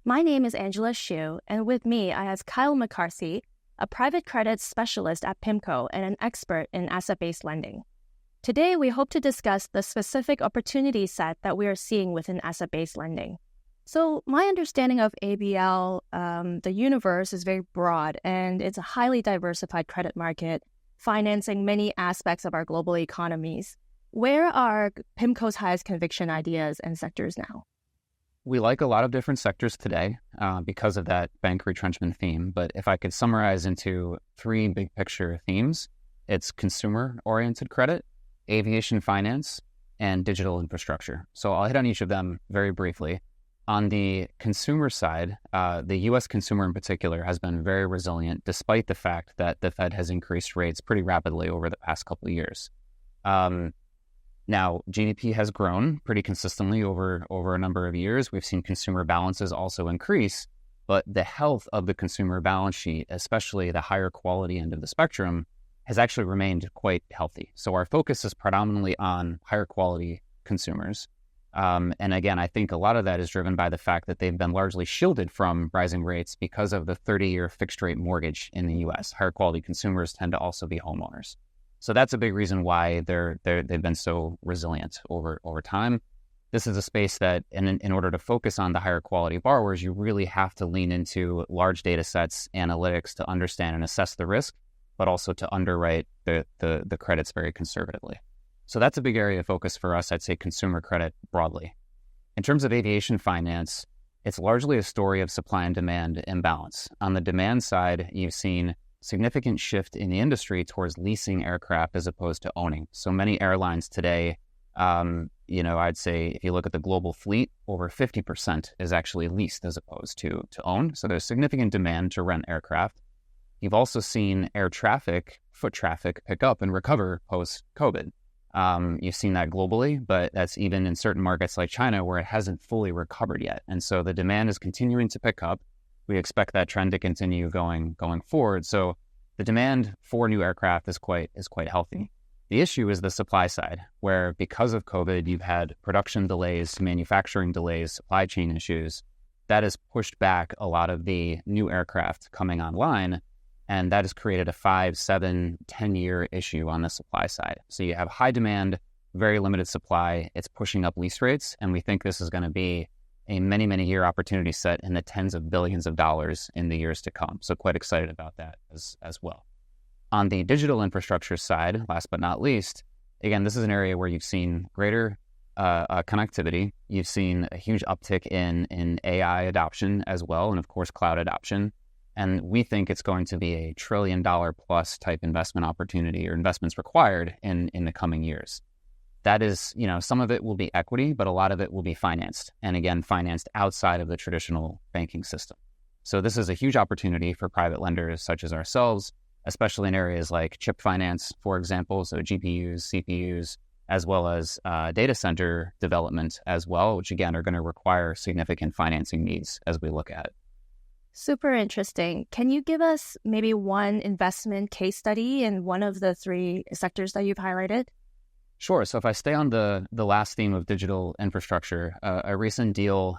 My name is Angela Hsu, and with me I have Kyle McCarthy, a private credit specialist at PIMCO and an expert in asset-based lending. Today, we hope to discuss the specific opportunity set that we are seeing within asset-based lending. So my understanding of ABL, the universe is very broad, and it's a highly diversified credit market, financing many aspects of our global economies. Where are PIMCO's highest conviction ideas and sectors now? We like a lot of different sectors today because of that bank retrenchment theme. But if I could summarize into three big picture themes, it's consumer-oriented credit, aviation finance, and digital infrastructure. So I'll hit on each of them very briefly. On the consumer side, the U.S. consumer in particular has been very resilient despite the fact that the Fed has increased rates pretty rapidly over the past couple of years. Now, GDP has grown pretty consistently over a number of years. We've seen consumer balances also increase, but the health of the consumer balance sheet, especially the higher quality end of the spectrum, has actually remained quite healthy. So our focus is predominantly on higher quality consumers. And again, I think a lot of that is driven by the fact that they've been largely shielded from rising rates because of the 30-year fixed rate mortgage in the U.S. Higher quality consumers tend to also be homeowners. So that's a big reason why they've been so resilient over time. This is a space that, in order to focus on the higher quality borrowers, you really have to lean into large data sets, analytics to understand and assess the risk, but also to underwrite the credits very conservatively. So that's a big area of focus for us, I'd say consumer credit broadly. In terms of aviation finance, it's largely a story of supply and demand imbalance. On the demand side, you've seen significant shift in the industry towards leasing aircraft as opposed to owning. So many airlines today, I'd say if you look at the global fleet, over 50% is actually leased as opposed to own. So there's significant demand to rent aircraft. You've also seen air traffic, foot traffic pick up and recover post-COVID. You've seen that globally, but that's even in certain markets like China where it hasn't fully recovered yet. And so the demand is continuing to pick up. We expect that trend to continue going forward. So the demand for new aircraft is quite healthy. The issue is the supply side, where because of COVID, you've had production delays, manufacturing delays, supply chain issues. That has pushed back a lot of the new aircraft coming online, and that has created a 5, 7, 10-year issue on the supply side. So you have high demand, very limited supply. It's pushing up lease rates, and we think this is going to be a many, many year opportunity set in the tens of billions of dollars in the years to come. So quite excited about that as well. On the digital infrastructure side, last but not least, again, this is an area where you've seen greater connectivity. You've seen a huge uptick in AI adoption as well, and of course, cloud adoption. And we think it's going to be a $1 trillion plus type investment opportunity or investments required in the coming years. That is, some of it will be equity, but a lot of it will be financed. And again, financed outside of the traditional banking system. So this is a huge opportunity for private lenders such as ourselves, especially in areas like chip finance, for example, so GPUs, CPUs, as well as data center development as well, which again are going to require significant financing needs as we look at it. Super interesting. Can you give us maybe one investment case study in one of the three sectors that you've highlighted? Sure. So if I stay on the last theme of digital infrastructure, a recent deal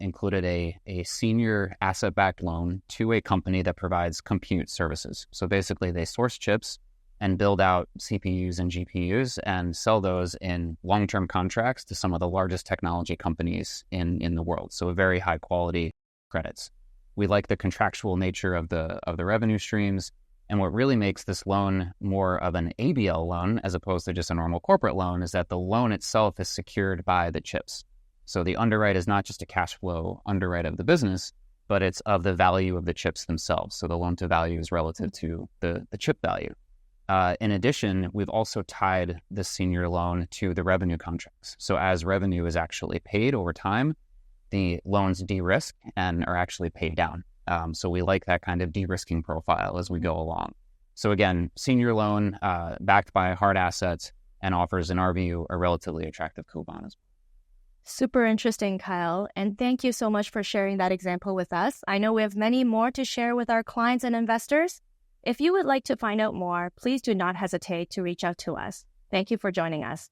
included a senior asset-backed loan to a company that provides compute services. So basically they source chips and build out CPUs and GPUs and sell those in long-term contracts to some of the largest technology companies in the world. So very high quality credits. We like the contractual nature of the revenue streams. And what really makes this loan more of an ABL loan as opposed to just a normal corporate loan is that the loan itself is secured by the chips. So the underwrite is not just a cash flow underwrite of the business, but it's of the value of the chips themselves. So the loan to value is relative to the chip value. In addition, we've also tied the senior loan to the revenue contracts. So as revenue is actually paid over time, the loans de-risk and are actually paid down. So we like that kind of de-risking profile as we go along. So again, senior loan backed by hard assets and offers, in our view, a relatively attractive coupon as well. Super interesting, Kyle. And thank you so much for sharing that example with us. I know we have many more to share with our clients and investors. If you would like to find out more, please do not hesitate to reach out to us. Thank you for joining us.